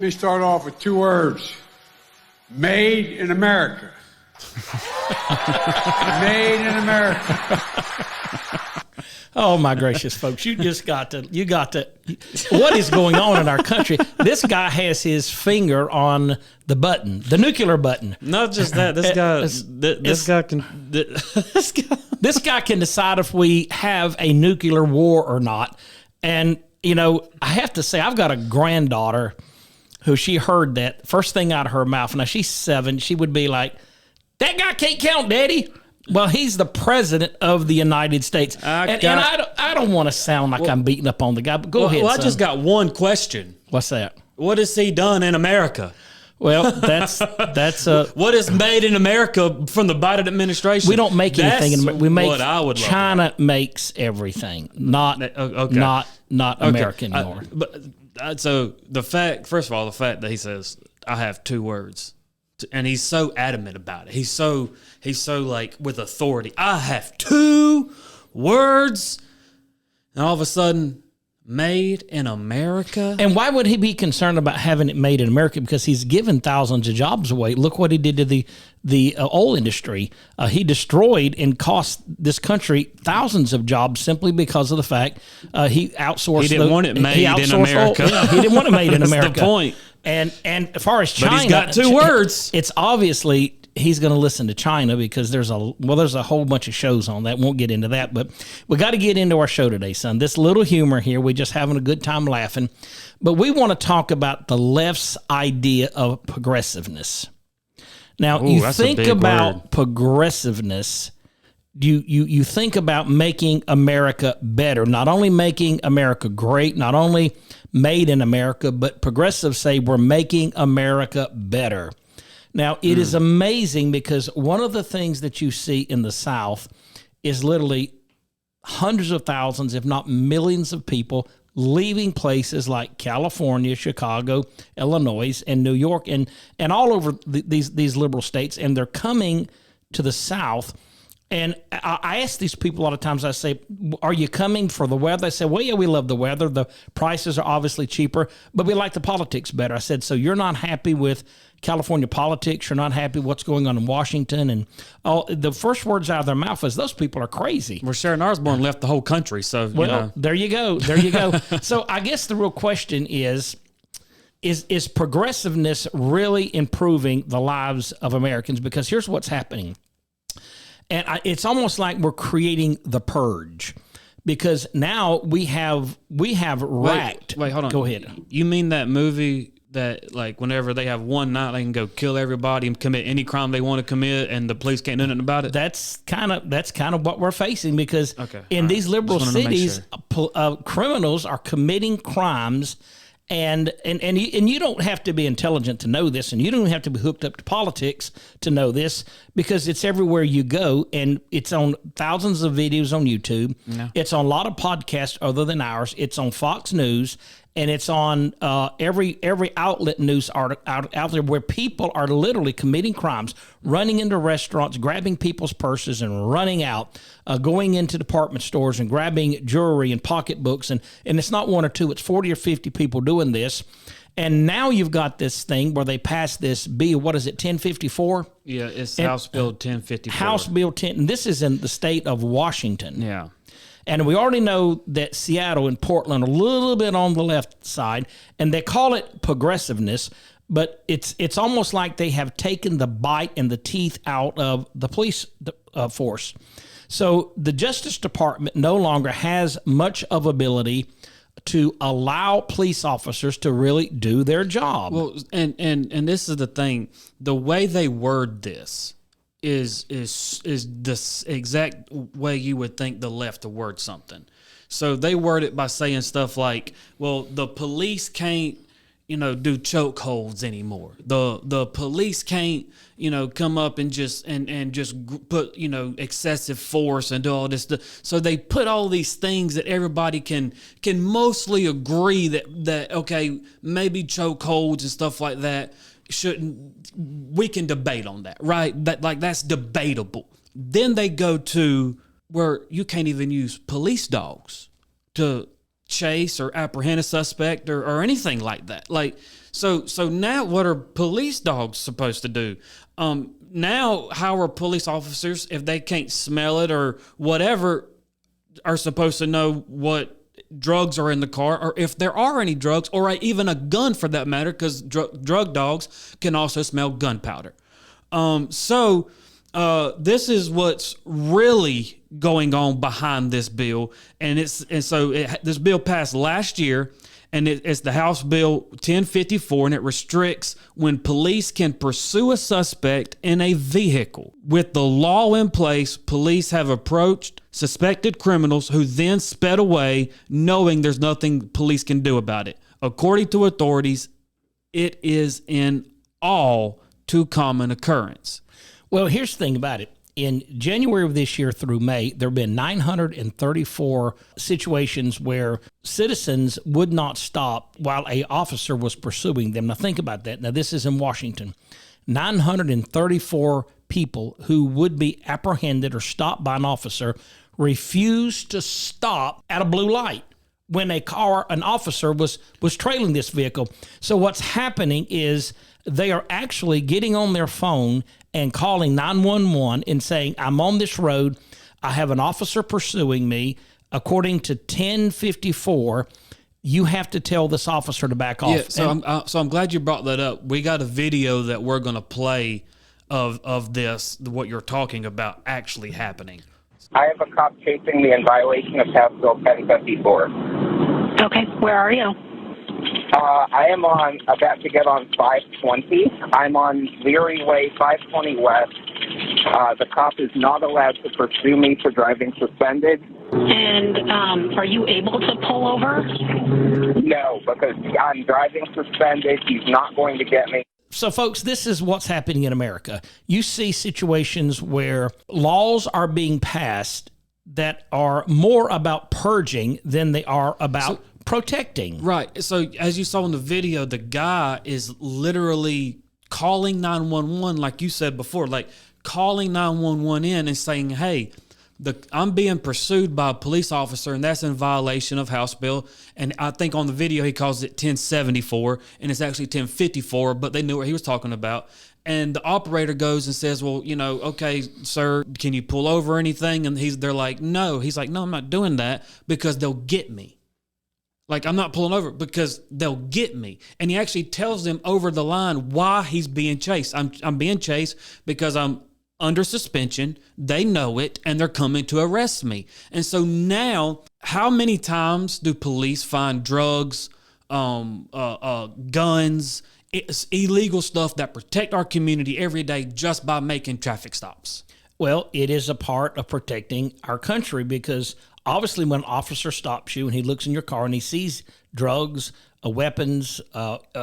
Let me start off with two words. Made in America. Made in America. Oh my gracious, folks! You got to. What is going on in our country? This guy has his finger on the button, the nuclear button. Not just that. This guy can decide if we have a nuclear war or not. And you know, I have to say, I've got a granddaughter who she heard that first thing out of her mouth. Now she's 7. She would be like, "That guy can't count, Daddy." Well, he's the president of the United States. I don't want to sound like I'm beating up on the guy, but go ahead, Well, son. I just got one question. What's that? What has he done in America? Well, that's what is made in America from the Biden administration? we don't make anything. We make what I would love China makes everything, not America anymore. So the fact, first of all, the fact that he says I have 2 words, and he's so adamant about it. He's so like with authority. I have 2 words, and all of a sudden, made in America. And why would he be concerned about having it made in America? Because he's given thousands of jobs away. Look what he did to the oil industry. He destroyed and cost this country thousands of jobs simply because of the fact he outsourced. He didn't want it made in America. He didn't want it made in America. That's the point. And as far as China, but he's got 2 words. It's obviously he's going to listen to China because there's a whole bunch of shows on that. Won't get into that, but we got to get into our show today, son. This little humor here, we're just having a good time laughing, but we want to talk about the left's idea of progressiveness. Now, you think about progressiveness. You think about making America better, not only making America great, not only made in America, but progressives say we're making America better. Now, it is amazing because one of the things that you see in the South is literally hundreds of thousands, if not millions of people leaving places like California, Chicago, Illinois, and New York, and all over these liberal states, and they're coming to the South. And I ask these people a lot of times, I say, are you coming for the weather? They say, well, yeah, we love the weather. The prices are obviously cheaper, but we like the politics better. I said, so you're not happy with California politics? You're not happy with what's going on in Washington? And the first words out of their mouth is, those people are crazy. Well, Sharon Osbourne left the whole country. So, there you go. There you go. So I guess the real question is progressiveness really improving the lives of Americans? Because here's what's happening. And it's almost like we're creating the purge, because now we have racked. Wait, hold on. Go ahead. You mean that movie that, like, whenever they have one night, they can go kill everybody and commit any crime they want to commit, and the police can't do nothing about it? That's kind of what we're facing, because in these liberal Just wanted to make cities, criminals are committing crimes. And you don't have to be intelligent to know this, and you don't have to be hooked up to politics to know this, because it's everywhere you go, and it's on thousands of videos on YouTube. No. It's on a lot of podcasts other than ours. It's on Fox News, and it's on every outlet news out there, where people are literally committing crimes, running into restaurants, grabbing people's purses and running out, going into department stores and grabbing jewelry and pocketbooks. And it's not 1 or 2, it's 40 or 50 people doing this. And now you've got this thing where they passed this bill, what is it, 1054? Yeah, it's House Bill 1054. House Bill 10, and this is in the state of Washington. Yeah. And we already know that Seattle and Portland are a little bit on the left side, and they call it progressiveness, but it's almost like they have taken the bite and the teeth out of the police force. So the Justice Department no longer has much of ability to allow police officers to really do their job. Well, and this is the thing, the way they word this is the exact way you would think the left to word something. So they word it by saying stuff like, well, the police can't, do chokeholds anymore. The police can't, come up and just put, excessive force and do all this stuff. So they put all these things that everybody can mostly agree that okay, maybe chokeholds and stuff like that we can debate on that, right? That's debatable. Then they go to where you can't even use police dogs to chase or apprehend a suspect or anything like that. Like, so now what are police dogs supposed to do? Now, how are police officers, if they can't smell it or whatever, are supposed to know what drugs are in the car, or if there are any drugs, or even a gun for that matter, because drug dogs can also smell gunpowder. This is what's really going on behind this bill, this bill passed last year, and it's the House Bill 1054, and it restricts when police can pursue a suspect in a vehicle. With the law in place, police have approached suspected criminals who then sped away, knowing there's nothing police can do about it. According to authorities, it is an all too common occurrence. Well, here's the thing about it. In January of this year through May, there have been 934 situations where citizens would not stop while an officer was pursuing them. Now, think about that. Now, this is in Washington. 934 people who would be apprehended or stopped by an officer refused to stop at a blue light when an officer was trailing this vehicle. So what's happening is they are actually getting on their phone and calling 911 and saying, I'm on this road. I have an officer pursuing me. According to 1054, you have to tell this officer to back off. Yeah, so I'm glad you brought that up. We got a video that we're going to play of this, what you're talking about actually happening. I have a cop chasing me in violation of House Bill 1054. Okay, where are you? I am about to get on 520. I'm on Leary Way, 520 West. The cop is not allowed to pursue me for driving suspended. And are you able to pull over? No, because I'm driving suspended. He's not going to get me. So, folks, this is what's happening in America. You see situations where laws are being passed that are more about purging than they are about protecting. Right. So as you saw in the video, the guy is literally calling 911, like you said before, like calling 911 in and saying, hey, I'm being pursued by a police officer, and that's in violation of House Bill. And I think on the video he calls it 1074, and it's actually 1054, but they knew what he was talking about. And the operator goes and says, well, okay, sir, can you pull over or anything? And they're like, no. He's like, no, I'm not doing that because they'll get me. Like, I'm not pulling over because they'll get me. And he actually tells them over the line why he's being chased. I'm being chased because I'm under suspension. They know it, and they're coming to arrest me. And so now, how many times do police find drugs, guns, illegal stuff that protect our community every day just by making traffic stops? Well, it is a part of protecting our country because obviously when an officer stops you and he looks in your car and he sees drugs, weapons,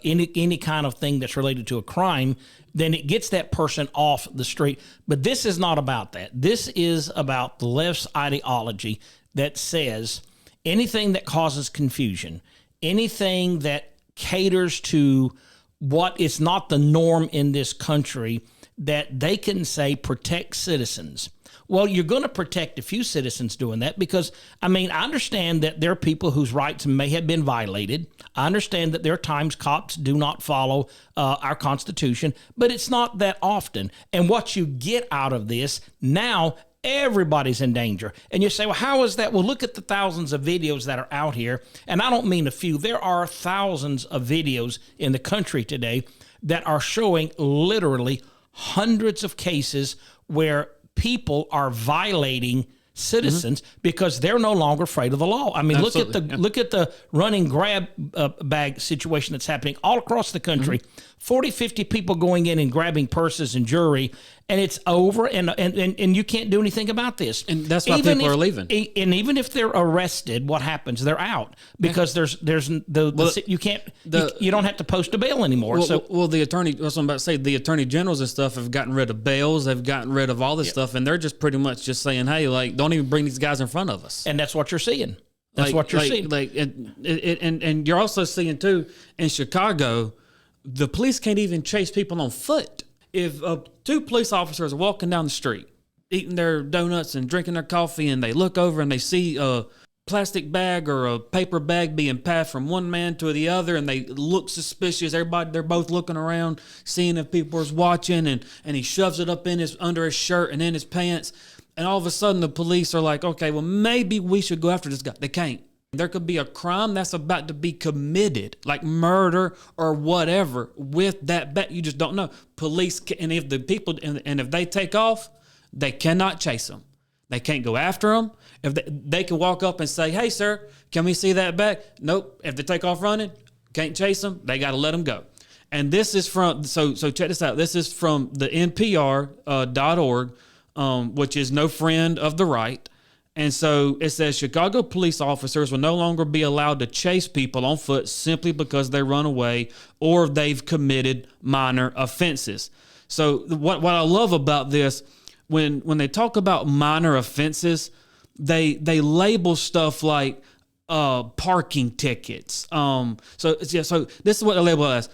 any kind of thing that's related to a crime, then it gets that person off the street. But this is not about that. This is about the left's ideology that says anything that causes confusion, anything that caters to what is not the norm in this country, that they can say protect citizens. Well, you're going to protect a few citizens doing that because, I understand that there are people whose rights may have been violated. I understand that there are times cops do not follow our Constitution, but it's not that often. And what you get out of this, now everybody's in danger. And you say, well, how is that? Well, look at the thousands of videos that are out here. And I don't mean a few. There are thousands of videos in the country today that are showing literally hundreds of cases where people are violating citizens because they're no longer afraid of the law. Absolutely. Look at the running grab bag situation that's happening all across the country. 40, 50 people going in and grabbing purses and jewelry, and it's over, and you can't do anything about this. And that's why people are leaving. And even if they're arrested, what happens? They're out because you don't have to post a bail anymore. The attorney, that's what I'm about to say, the attorney generals and stuff have gotten rid of bails, they've gotten rid of all this stuff, and they're just pretty much just saying, hey, like, don't even bring these guys in front of us. And that's what you're seeing. That's what you're seeing. And you're also seeing too in Chicago, the police can't even chase people on foot. If two police officers are walking down the street, eating their donuts and drinking their coffee, and they look over and they see a plastic bag or a paper bag being passed from one man to the other, and they look suspicious. They're both looking around, seeing if people is watching, and he shoves it up under his shirt and in his pants. And all of a sudden, the police are like, okay, well, maybe we should go after this guy. They can't. There could be a crime that's about to be committed, like murder or whatever, with that bag. You just don't know. Police, and if the people, and if they take off, they cannot chase them. They can't go after them. If they can walk up and say, hey, sir, can we see that bag? Nope. If they take off running, can't chase them. They got to let them go. And this is from, so check this out. This is from the NPR.org, which is no friend of the right. And so it says Chicago police officers will no longer be allowed to chase people on foot simply because they run away or they've committed minor offenses. So what I love about this, when they talk about minor offenses, they label stuff like parking tickets. So this is what they label as.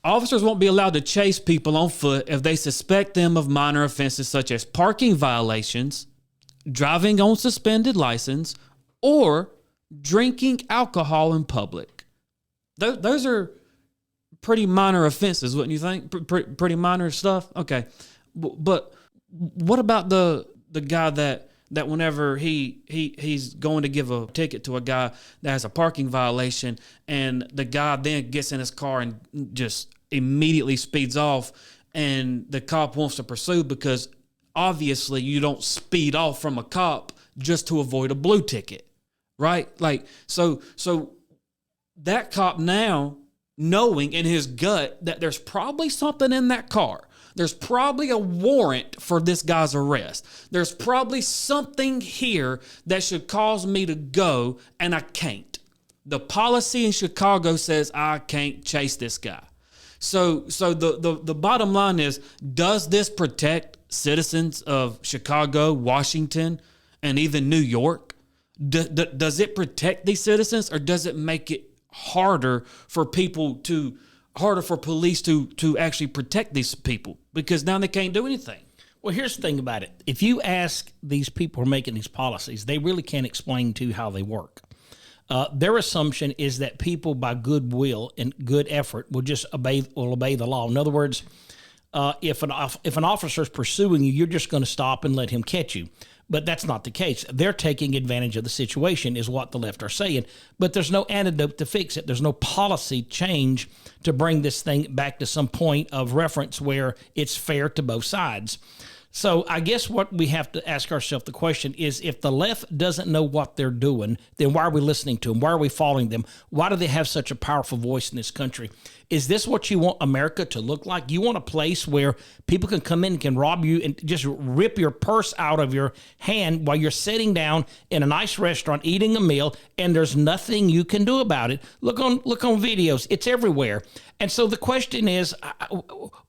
Officers won't be allowed to chase people on foot if they suspect them of minor offenses such as parking violations, driving on suspended license, or drinking alcohol in public. Those are pretty minor offenses, wouldn't you think? Pretty minor stuff. Okay, but what about the guy that whenever he's going to give a ticket to a guy that has a parking violation, and the guy then gets in his car and just immediately speeds off, and the cop wants to pursue because obviously you don't speed off from a cop just to avoid a blue ticket, right? Like, so that cop now, knowing in his gut that there's probably something in that car, there's probably a warrant for this guy's arrest, there's probably something here that should cause me to go, and I can't. The policy in Chicago says I can't chase this guy. So the bottom line is, does this protect citizens of Chicago, Washington, and even New York? Does it protect these citizens, or does it make it harder for police to actually protect these people, because now they can't do anything? Well, here's the thing about it. If you ask these people who are making these policies, they really can't explain to you how they work. Their assumption is that people, by goodwill and good effort, will just obey the law. In other words, if an officer is pursuing you, you're just going to stop and let him catch you. But that's not the case. They're taking advantage of the situation, is what the left are saying. But there's no antidote to fix it. There's no policy change to bring this thing back to some point of reference where it's fair to both sides. So I guess what we have to ask ourselves the question is, if the left doesn't know what they're doing, then why are we listening to them? Why are we following them? Why do they have such a powerful voice in this country? Is this what you want America to look like? You want a place where people can come in and can rob you and just rip your purse out of your hand while you're sitting down in a nice restaurant eating a meal, and there's nothing you can do about it? Look on videos. It's everywhere. And so the question is,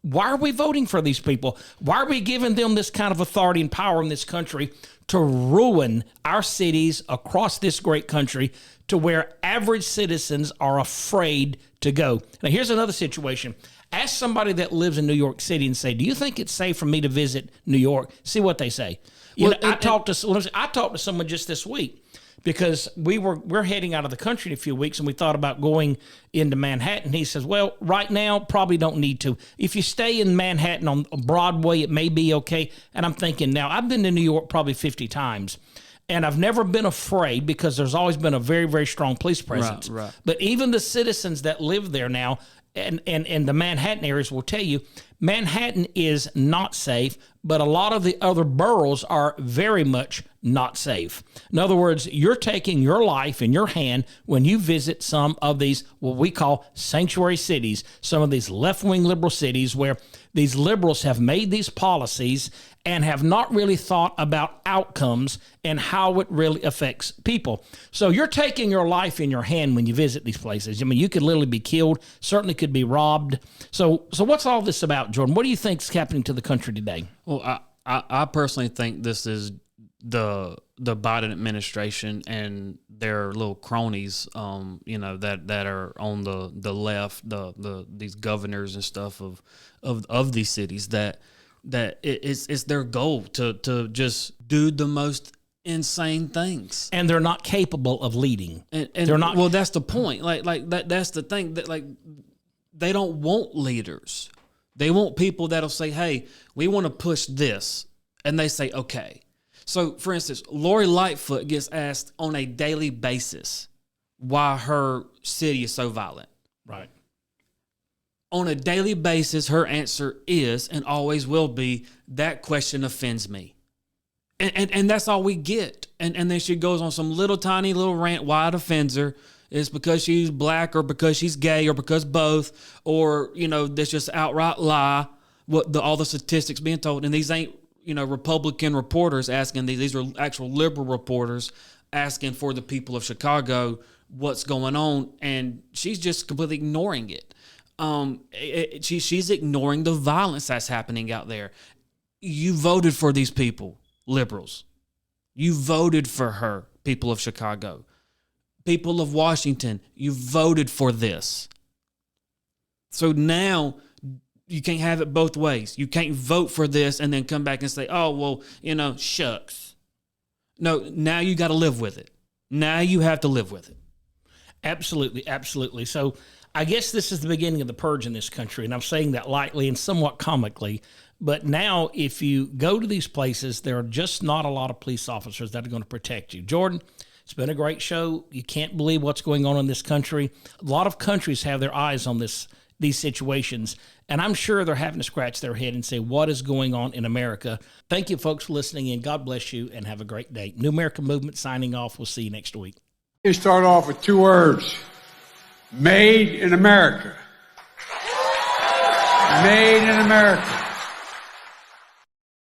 why are we voting for these people? Why are we giving them this kind of authority and power in this country to ruin our cities across this great country to where average citizens are afraid to go? Now, here's another situation. Ask somebody that lives in New York City and say, do you think it's safe for me to visit New York? See what they say. I talked to someone just this week, because we're heading out of the country in a few weeks, and we thought about going into Manhattan. He says, well, right now, probably don't need to. If you stay in Manhattan on Broadway, it may be okay. And I'm thinking, now, I've been to New York probably 50 times, and I've never been afraid because there's always been a very, very strong police presence. Right. But even the citizens that live there now and the Manhattan areas will tell you, Manhattan is not safe, but a lot of the other boroughs are very much not safe. In other words, you're taking your life in your hand when you visit some of these, what we call sanctuary cities, some of these left-wing liberal cities where these liberals have made these policies and have not really thought about outcomes and how it really affects people. So you're taking your life in your hand when you visit these places. I mean, you could literally be killed, certainly could be robbed. So what's all this about, Jordan? What do you think is happening to the country today? Well, I personally think this is the Biden administration and their little cronies, that are on the left, these governors and stuff of these cities, that it's their goal to just do the most insane things. And they're not capable of leading. And they're not. Well, that's the point. That's the thing that they don't want leaders. They want people that'll say, "Hey, we want to push this," and they say, "Okay." So, for instance, Lori Lightfoot gets asked on a daily basis why her city is so violent. Right. On a daily basis, her answer is and always will be, that question offends me. And that's all we get. And then she goes on some little tiny little rant why it offends her. It's because she's black or because she's gay or because both, or, that's just outright lie, all the statistics being told. And these ain't, Republican reporters asking these are actual liberal reporters asking for the people of Chicago what's going on, and she's just completely ignoring it. She's ignoring the violence that's happening out there. You voted for these people, liberals. You voted for her, people of Chicago. People of Washington, you voted for this. So now you can't have it both ways. You can't vote for this and then come back and say, oh, well, shucks. No, now you got to live with it. Now you have to live with it. Absolutely, absolutely. So I guess this is the beginning of the purge in this country, and I'm saying that lightly and somewhat comically. But now if you go to these places, there are just not a lot of police officers that are going to protect you. Jordan, it's been a great show. You can't believe what's going on in this country. A lot of countries have their eyes on these situations, and I'm sure they're having to scratch their head and say, what is going on in America? Thank you, folks, for listening in. God bless you, and have a great day. New American Movement signing off. We'll see you next week. You start off with 2 words. Made in America. Made in America.